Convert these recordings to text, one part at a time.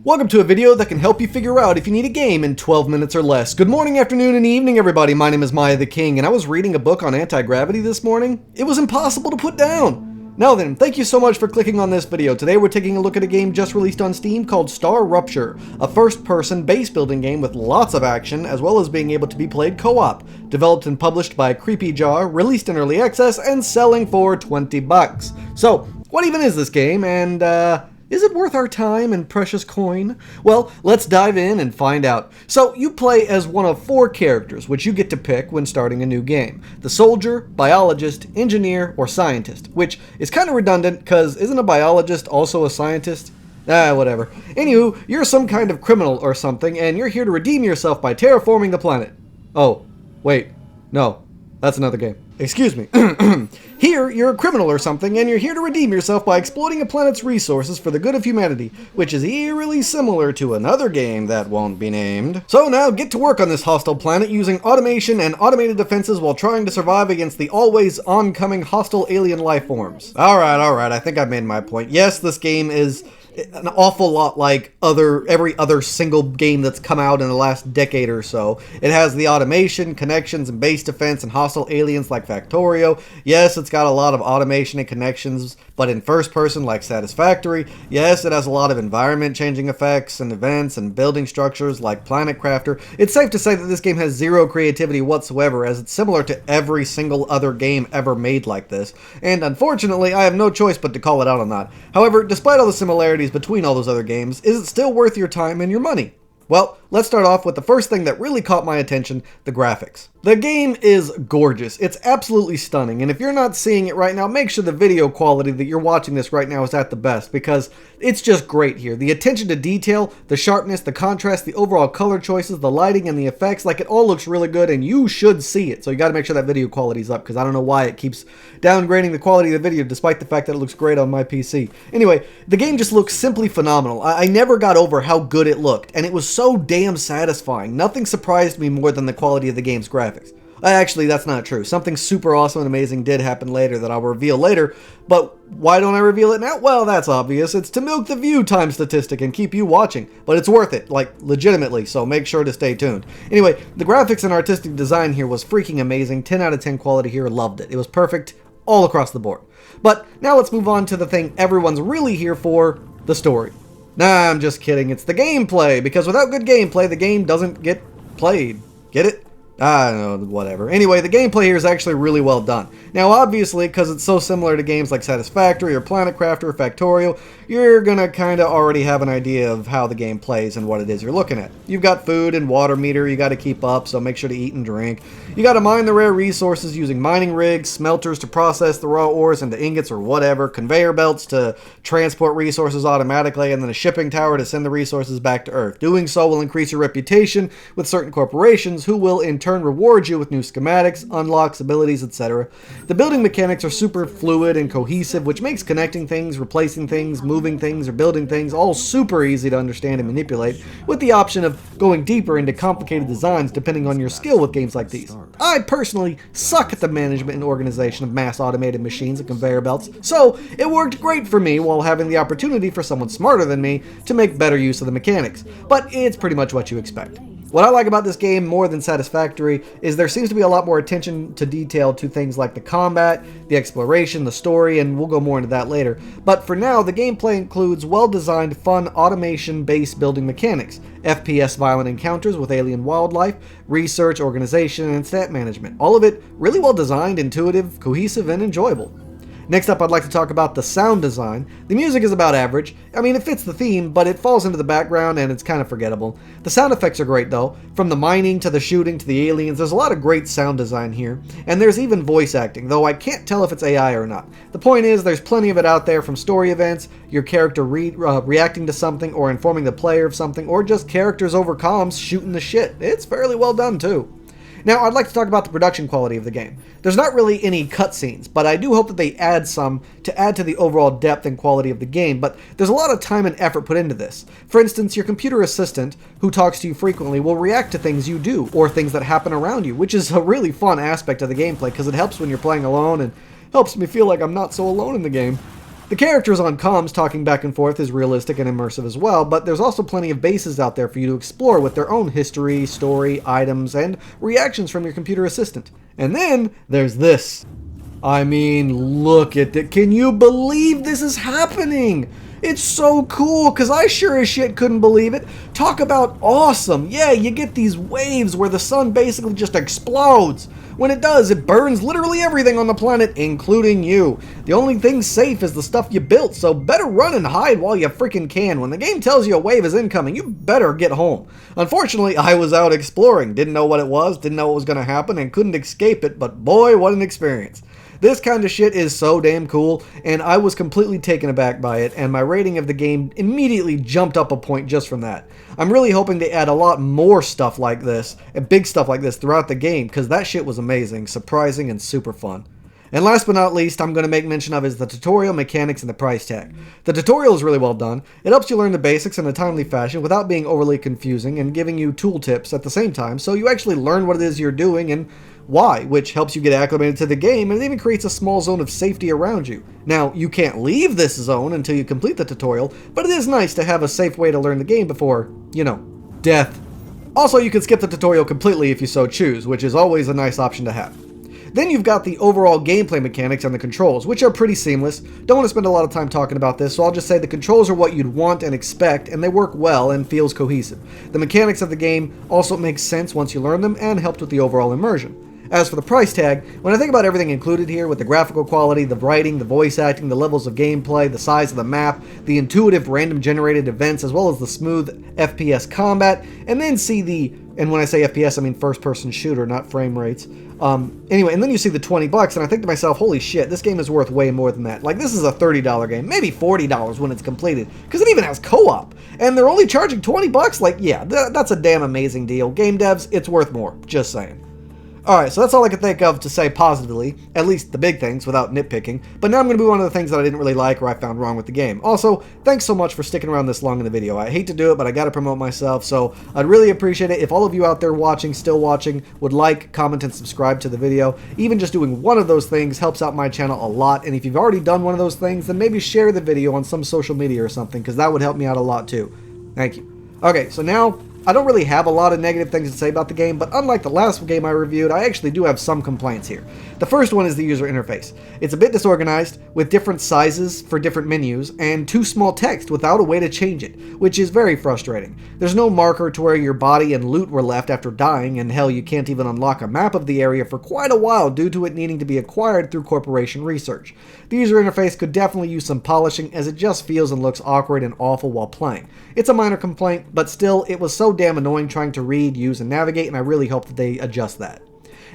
Welcome to a video that can help you figure out if you need a game in 12 minutes or less. Good morning, afternoon, and evening, everybody. My name is MiAh the King, and I was reading a book on anti-gravity this morning. It was impossible to put down. Now then, thank you so much for clicking on this video. Today we're taking a look at a game just released on Steam called StarRupture, a first-person base-building game with lots of action, as well as being able to be played co-op. Developed and published by Creepy Jar, released in early access, and selling for $20. So, what even is this game, and is it worth our time and precious coin? Well, let's dive in and find out. So, you play as one of 4 characters, which you get to pick when starting a new game. The soldier, biologist, engineer, or scientist, which is kind of redundant, because isn't a biologist also a scientist? Whatever. Anywho, you're some kind of criminal or something, and you're here to redeem yourself by terraforming the planet. Oh, wait, no, that's another game. Excuse me. Here, you're a criminal or something, and you're here to redeem yourself by exploiting a planet's resources for the good of humanity, which is eerily similar to another game that won't be named. So now, get to work on this hostile planet using automation and automated defenses while trying to survive against the always oncoming hostile alien life forms. Alright, I think I've made my point. Yes, this game is an awful lot like every other single game that's come out in the last decade or so. It has the automation, connections, and base defense and hostile aliens like Factorio. Yes, it's got a lot of automation and connections, but in first person like Satisfactory. Yes, it has a lot of environment changing effects and events and building structures like Planet Crafter. It's safe to say that this game has zero creativity whatsoever, as it's similar to every single other game ever made like this. And unfortunately, I have no choice but to call it out on that. However, despite all the similarities between all those other games, is it still worth your time and your money? Well, let's start off with the first thing that really caught my attention, the graphics. The game is gorgeous. It's absolutely stunning, and if you're not seeing it right now, make sure the video quality that you're watching this right now is at the best, because it's just great here. The attention to detail, the sharpness, the contrast, the overall color choices, the lighting, and the effects, like it all looks really good, and you should see it. So you gotta make sure that video quality's up, because I don't know why it keeps downgrading the quality of the video despite the fact that it looks great on my PC. Anyway, the game just looks simply phenomenal. I never got over how good it looked, and it was so damn satisfying. Nothing surprised me more than the quality of the game's graphics. Actually, that's not true. Something super awesome and amazing did happen later that I'll reveal later, but why don't I reveal it now? Well, that's obvious. It's to milk the view time statistic and keep you watching, but it's worth it, like legitimately, so make sure to stay tuned. Anyway, the graphics and artistic design here was freaking amazing. 10 out of 10 quality here, loved it. It was perfect all across the board. But now let's move on to the thing everyone's really here for, the story. Nah, I'm just kidding. It's the gameplay, because without good gameplay, the game doesn't get played. Get it? I don't know, whatever. Anyway, the gameplay here is actually really well done. Now, obviously, because it's so similar to games like Satisfactory or Planet Crafter or Factorio, you're gonna kinda already have an idea of how the game plays and what it is you're looking at. You've got food and water meter you gotta keep up, so make sure to eat and drink. You gotta mine the rare resources using mining rigs, smelters to process the raw ores into ingots or whatever, conveyor belts to transport resources automatically, and then a shipping tower to send the resources back to Earth. Doing so will increase your reputation with certain corporations, who will in turn reward you with new schematics, unlocks, abilities, etc. The building mechanics are super fluid and cohesive, which makes connecting things, replacing things, moving things, or building things all super easy to understand and manipulate, with the option of going deeper into complicated designs depending on your skill with games like these. I personally suck at the management and organization of mass automated machines and conveyor belts, so it worked great for me while having the opportunity for someone smarter than me to make better use of the mechanics, but it's pretty much what you expect. What I like about this game more than Satisfactory is there seems to be a lot more attention to detail to things like the combat, the exploration, the story, and we'll go more into that later. But for now, the gameplay includes well-designed, fun, automation-based building mechanics, FPS violent encounters with alien wildlife, research, organization, and stat management. All of it really well-designed, intuitive, cohesive, and enjoyable. Next up, I'd like to talk about the sound design. The music is about average. I mean, it fits the theme, but it falls into the background and it's kind of forgettable. The sound effects are great though. From the mining to the shooting to the aliens, there's a lot of great sound design here. And there's even voice acting, though I can't tell if it's AI or not. The point is, there's plenty of it out there, from story events, your character reacting to something or informing the player of something, or just characters over comms shooting the shit. It's fairly well done too. Now, I'd like to talk about the production quality of the game. There's not really any cutscenes, but I do hope that they add some to add to the overall depth and quality of the game, but there's a lot of time and effort put into this. For instance, your computer assistant, who talks to you frequently, will react to things you do, or things that happen around you, which is a really fun aspect of the gameplay, because it helps when you're playing alone, and helps me feel like I'm not so alone in the game. The characters on comms talking back and forth is realistic and immersive as well, but there's also plenty of bases out there for you to explore with their own history, story, items, and reactions from your computer assistant. And then there's this. I mean, look at it. Can you believe this is happening? It's so cool, because I sure as shit couldn't believe it. Talk about awesome. Yeah, you get these waves where the sun basically just explodes. When it does, it burns literally everything on the planet, including you. The only thing safe is the stuff you built, so better run and hide while you freaking can. When the game tells you a wave is incoming, you better get home. Unfortunately, I was out exploring. Didn't know what it was, didn't know what was going to happen, and couldn't escape it, but boy, what an experience. This kind of shit is so damn cool, and I was completely taken aback by it, and my rating of the game immediately jumped up a point just from that. I'm really hoping they add a lot more stuff like this, and big stuff like this throughout the game, because that shit was amazing, surprising, and super fun. And last but not least, I'm going to make mention of is the tutorial, mechanics, and the price tag. The tutorial is really well done. It helps you learn the basics in a timely fashion without being overly confusing and giving you tool tips at the same time, so you actually learn what it is you're doing and why, which helps you get acclimated to the game, and it even creates a small zone of safety around you. Now, you can't leave this zone until you complete the tutorial, but it is nice to have a safe way to learn the game before, you know, death. Also, you can skip the tutorial completely if you so choose, which is always a nice option to have. Then you've got the overall gameplay mechanics and the controls, which are pretty seamless. Don't want to spend a lot of time talking about this, so I'll just say the controls are what you'd want and expect, and they work well and feels cohesive. The mechanics of the game also make sense once you learn them and helped with the overall immersion. As for the price tag, when I think about everything included here with the graphical quality, the writing, the voice acting, the levels of gameplay, the size of the map, the intuitive random generated events, as well as the smooth FPS combat, and then see the, and when I say FPS I mean first person shooter, not frame rates. Anyway, and then you see the $20 and I think to myself, holy shit, this game is worth way more than that. Like, this is a $30 game, maybe $40 when it's completed, because it even has co-op, and they're only charging $20? Like, yeah, that's a damn amazing deal. Game devs, it's worth more, just saying. Alright, so that's all I could think of to say positively, at least the big things, without nitpicking. But now I'm going to move on to the things that I didn't really like or I found wrong with the game. Also, thanks so much for sticking around this long in the video. I hate to do it, but I gotta promote myself, so I'd really appreciate it if all of you out there watching, still watching, would like, comment, and subscribe to the video. Even just doing one of those things helps out my channel a lot, and if you've already done one of those things, then maybe share the video on some social media or something, because that would help me out a lot too. Thank you. Okay, so now, I don't really have a lot of negative things to say about the game, but unlike the last game I reviewed, I actually do have some complaints here. The first one is the user interface. It's a bit disorganized, with different sizes for different menus, and too small text without a way to change it, which is very frustrating. There's no marker to where your body and loot were left after dying, and hell, you can't even unlock a map of the area for quite a while due to it needing to be acquired through corporation research. The user interface could definitely use some polishing, as it just feels and looks awkward and awful while playing. It's a minor complaint, but still, it was so damn annoying trying to read, use, and navigate, and I really hope that they adjust that.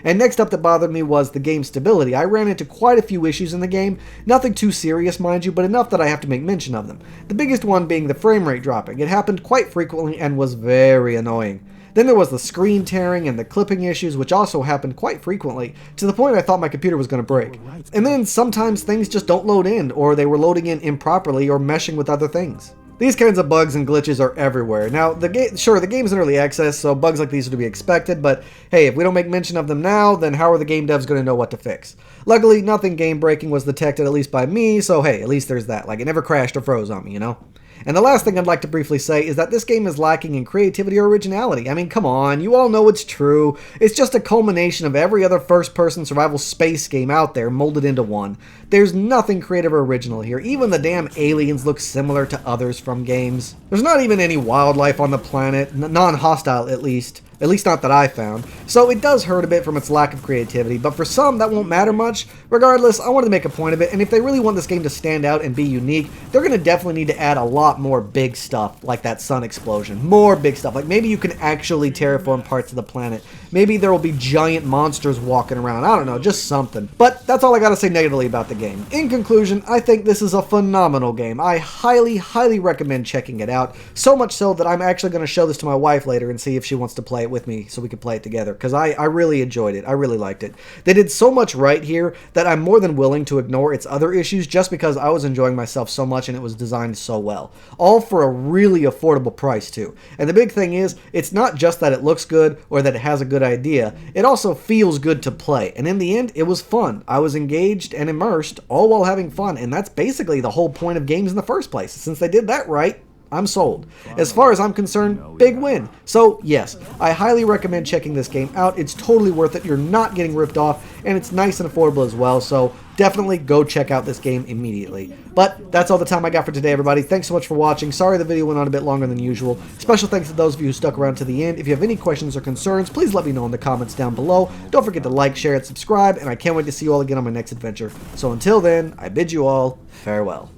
And next up that bothered me was the game stability. I ran into quite a few issues in the game, nothing too serious mind you, but enough that I have to make mention of them. The biggest one being the frame rate dropping. It happened quite frequently and was very annoying. Then there was the screen tearing and the clipping issues, which also happened quite frequently, to the point I thought my computer was going to break. And then sometimes things just don't load in, or they were loading in improperly or meshing with other things. These kinds of bugs and glitches are everywhere. Now, the game's in early access, so bugs like these are to be expected, but hey, if we don't make mention of them now, then how are the game devs going to know what to fix? Luckily, nothing game-breaking was detected, at least by me, so hey, at least there's that. Like, it never crashed or froze on me, you know? And the last thing I'd like to briefly say is that this game is lacking in creativity or originality. I mean, come on, you all know it's true. It's just a culmination of every other first-person survival space game out there molded into one. There's nothing creative or original here. Even the damn aliens look similar to others from games. There's not even any wildlife on the planet, non-hostile at least not that I found. So it does hurt a bit from its lack of creativity, but for some that won't matter much. Regardless, I wanted to make a point of it, and if they really want this game to stand out and be unique, they're going to definitely need to add a lot more big stuff, like that sun explosion. More big stuff, like maybe you can actually terraform parts of the planet. Maybe there will be giant monsters walking around, I don't know, just something. But that's all I gotta say negatively about the game. In conclusion, I think this is a phenomenal game. I highly, highly recommend checking it out, so much so that I'm actually going to show this to my wife later and see if she wants to play it with me so we could play it together, because I really enjoyed it. I really liked it. They did so much right here that I'm more than willing to ignore its other issues just because I was enjoying myself so much and it was designed so well. All for a really affordable price too. And the big thing is, it's not just that it looks good or that it has a good idea, it also feels good to play. And in the end, it was fun. I was engaged and immersed, all while having fun, and that's basically the whole point of games in the first place. Since they did that right, I'm sold. As far as I'm concerned, big win. So yes, I highly recommend checking this game out. It's totally worth it. You're not getting ripped off, and it's nice and affordable as well, so definitely go check out this game immediately. But that's all the time I got for today, everybody. Thanks so much for watching. Sorry the video went on a bit longer than usual. Special thanks to those of you who stuck around to the end. If you have any questions or concerns, please let me know in the comments down below. Don't forget to like, share, and subscribe, and I can't wait to see you all again on my next adventure. So until then, I bid you all farewell.